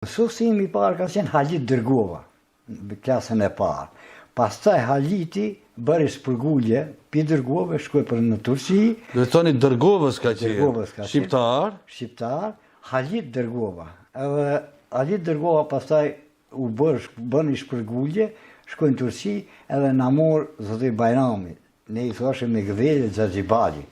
Mësusimi i parë ka qenë Halit Dërgova, në klasën e parë. Pastaj Haliti bëri shpërngulje, pi Dërgove shkoi për në Turqi. Do të thoni Dërgovës ka qenë. Shqiptar. Shqiptar, Halit Dërgova. Edhe Halit Dërgova pastaj u bëni shpërngulje, shkoi në Turqi edhe na mor zoti Bajrami. Ne i thoshim me Gdhelë Xhaxhibali.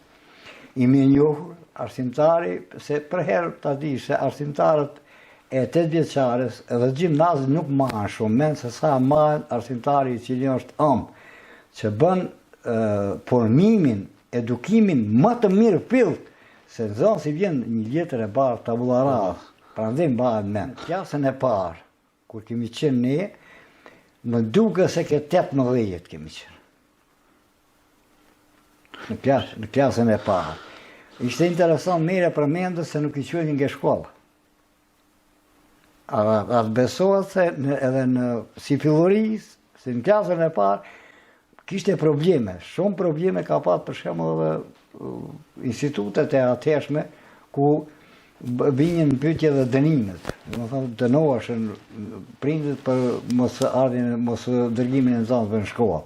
I më njohur arsimtari, se për herë ta di se arsimtarët e 8 vjeçares edhe gjimnazit nuk marrën shumë mend se sa marrën arsimtari i cili është që bën formimin, edukimin më të mirë fillt, se zonë si vjen një letër e bardhë tabula rasa, prandaj mbahet mend. Klasën e parë, kur kemi qenë ne, më duke se ke 18 kemi qenë. Në klasën e parë. Ishte interesant mire për mendës se nuk i qëllin nga shkolla. Atë besohet se edhe në si filloris, si në klasën e parë, kishte probleme. Shumë probleme ka patë për shembull edhe institutet e ateshme ku vinjën pyetje dhe dënimet. Do thonë dënoheshin prindët për mos dërgimin e nxënësve në shkollë.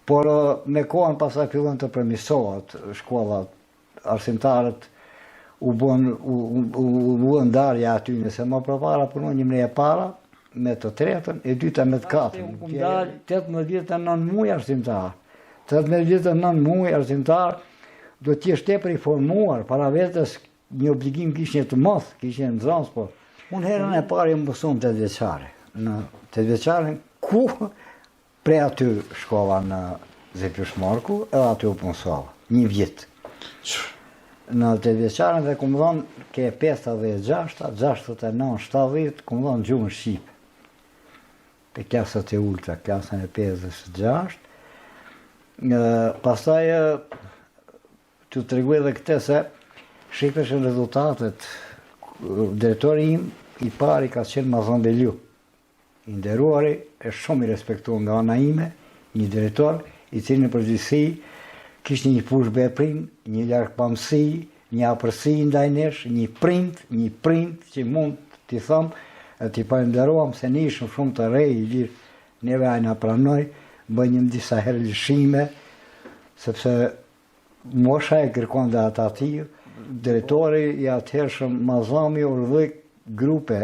Por me kohën pasaj fillon të përmirësohet shkollat, arsimtarët u bën ndarja aty, nëse më përpara punon një mre e para me të tretën, e dyta me të katërën. Unë dalë 18 vjetë e 9 muaj arsimtar. 18 vjetë e 9 muaj arsimtar do t'jesh tepër i formuar, para vetës një obligim kishin të mos, kishin nxënës, po. Unë herën e parë më mësuam 8 vjeçare. Në 8 vjeçaren ku prej aty shkova në Zepjushmarku, edhe aty u punësova, një vjet. Në 8 vjeçaren dhe ku më dhonë ke 56, 69, 70, ku më dhonë gjuhën Shqipe. Pe klasët e ulta, klasën e 56. Pastaj të tregoj edhe këtë se shikëshën rezultatet. Drejtori im i pari ka qenë Mazon Beliu. I nderuari, e shumë i respektuar nga ana ime, një drejtor i cili në përgjithësi kishte një fushë veprim, një largpamësi, një afërsi ndaj nesh, një prind që mund t'i them, t'i falenderojmë se ne ishim shumë të rej, i lirë, neve ai na pranoi, bënjëm disa herë lëshime, sepse mosha e kërkon dhe ata ati, drejtori i atëhershëm Mazami urdhoi grupe,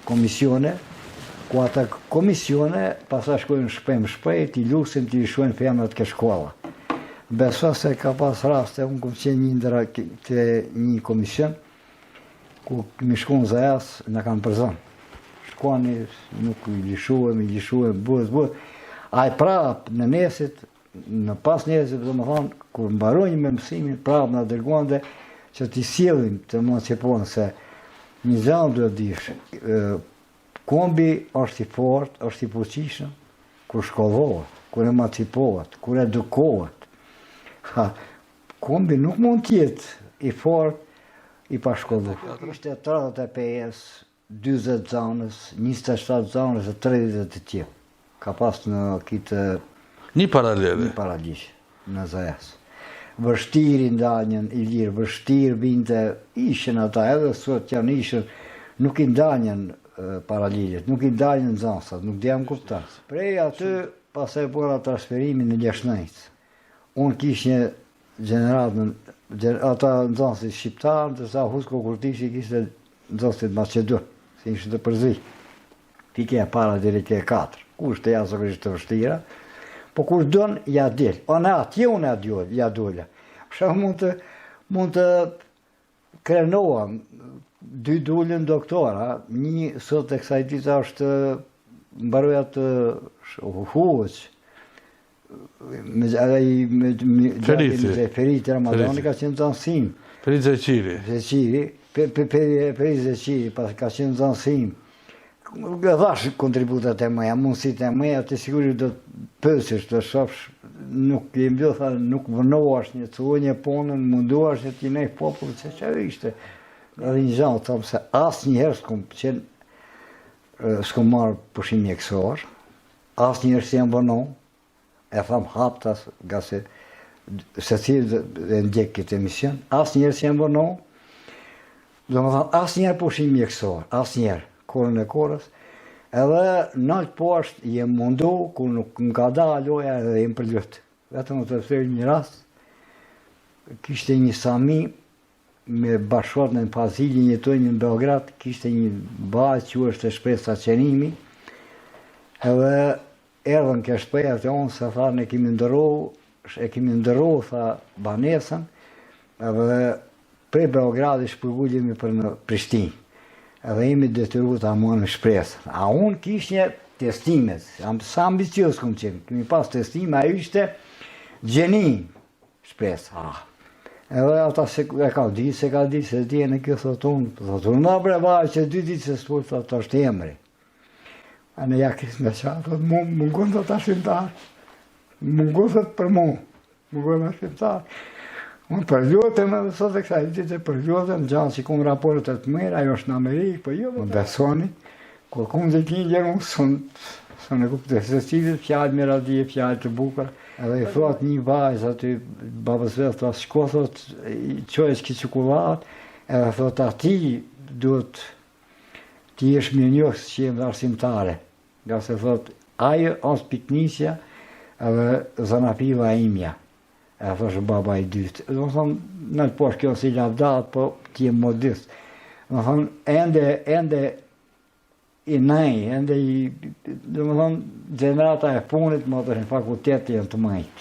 komisione, ku ata komisione pastaj shkojnë shpejt, i lusin t'i shojnë femrat ke shkolla. Besoj se ka pas raste, unë kom qenë një ndër të një komision, ku mi shkon zajas, në kanë përzon. Shkoni, nuk i lishuem, buhet. A i prap në nesit, në pas nesit, dhe më thonë, kur mbarojnë me mësimin, prap në dërguande, që t'i sjellim të emancipohen, se një zanë duhet dish, kombi është i fort, është i fuqishëm, kur shkollohet, kur emancipohet, kur edukohet. Kombi nuk mund t'jetë i fort, i pashkolluar. Ishte 35, 20 zanës, 27 zanës e 30 të tjerë. Ka pas në kitë... Një paralele. Një paralishë, në Zajas. Vështirë i ndanjën, i lirë, vështirë vinte, ishen ata, edhe sot janë ishen, nuk i ndanjën paralelet, nuk i ndanjën zanësat, nuk dhe jam kuptas. Prej aty, pas e bora transferimin në Ljeshnajc. Unë kish një generatën, ata nxënësit shqiptarë, ndërsa Husko Kurtishi kishte nxënësit Macedon, se ishte të përzi. Pike e para deri ke 4. Kush të jashtëzakonisht të vështira, po kush don ja del. Ona atje unë ja dola. Për shembull mund të krenoam 2 dulën doktora, një sot e kësaj dita është mbaroja të Huç. Ferit Ramadani ka qenë zanësim. Ferit Zeqiri. Ferit Zeqiri, pas ka qenë zanësim. Dhash kontributat e mëja, mundësit e mëja, të sigurisht do të pësisht, të shofsh, nuk i mbjo, tha, nuk vënohash një të një ponën, munduash një t'i nej popullë, që që ishte. Edhe një gjanë, thamë se asë njëherë s'kom marrë pushim mjekësor, asë njëherë si jam vënohë, e thamë haptas, nga se cilë dhe ndjekë këtë emision, asë njerë si jam vënohë, do më thamë asë njerë pushim mjekësor, asë njerë. korën e korës, edhe nalt poshtë jem mundu, ku nuk më ka dalë loja edhe jem për lutë. Vetëm të thërë një rast, kishte një Sami me bashkët në Pazili, njëtojnë në Beograd, kishte një bazë që është Shpresa Qenimi, edhe erdhën ke shpreja të onë, se tharën e kemi ndërohu, tha banesën, edhe prej Beogradi shpërgullimi për në Prishtinë, edhe jemi detyru të amonë shpresën. A unë kish një testimet, sa ambicios këmë qenë, kemi pas testime, a ishte gjeni shpresë. Edhe ata se ka di, se di e në kjo thotë unë, bre vaj që 2 ditë se s'pur, thotë është emri. A në jakis me qa, thotë mungon të ta shqimtar, mungon thotë për mungon të shqimtar. Unë përgjotëm edhe sot e kësa i ditë e përgjotëm, gjallë që kumë raportet të mërë, ajo është në Amerikë, për jo, më besoni, kur kumë dhe t'in gjerë, së në kupte, se cilët fjallë me radije, fjallë të bukër, edhe i thot një vajzë aty, babës vetë, thot, shko, thot, qojës ki qukullat, edhe thot, ati duhet ti jesh mirë njohës që jemë arsimtare, nga se thot, ajo është piknisja, edhe zanapiva imja. E thoshë baba i dytë. Do më thonë, në të poshë kjo si lavdat, po ti je modist. Do më thonë, ende i nej, ende i, do më thonë, gjenerata e punit, më të në fakultet jenë të majtë.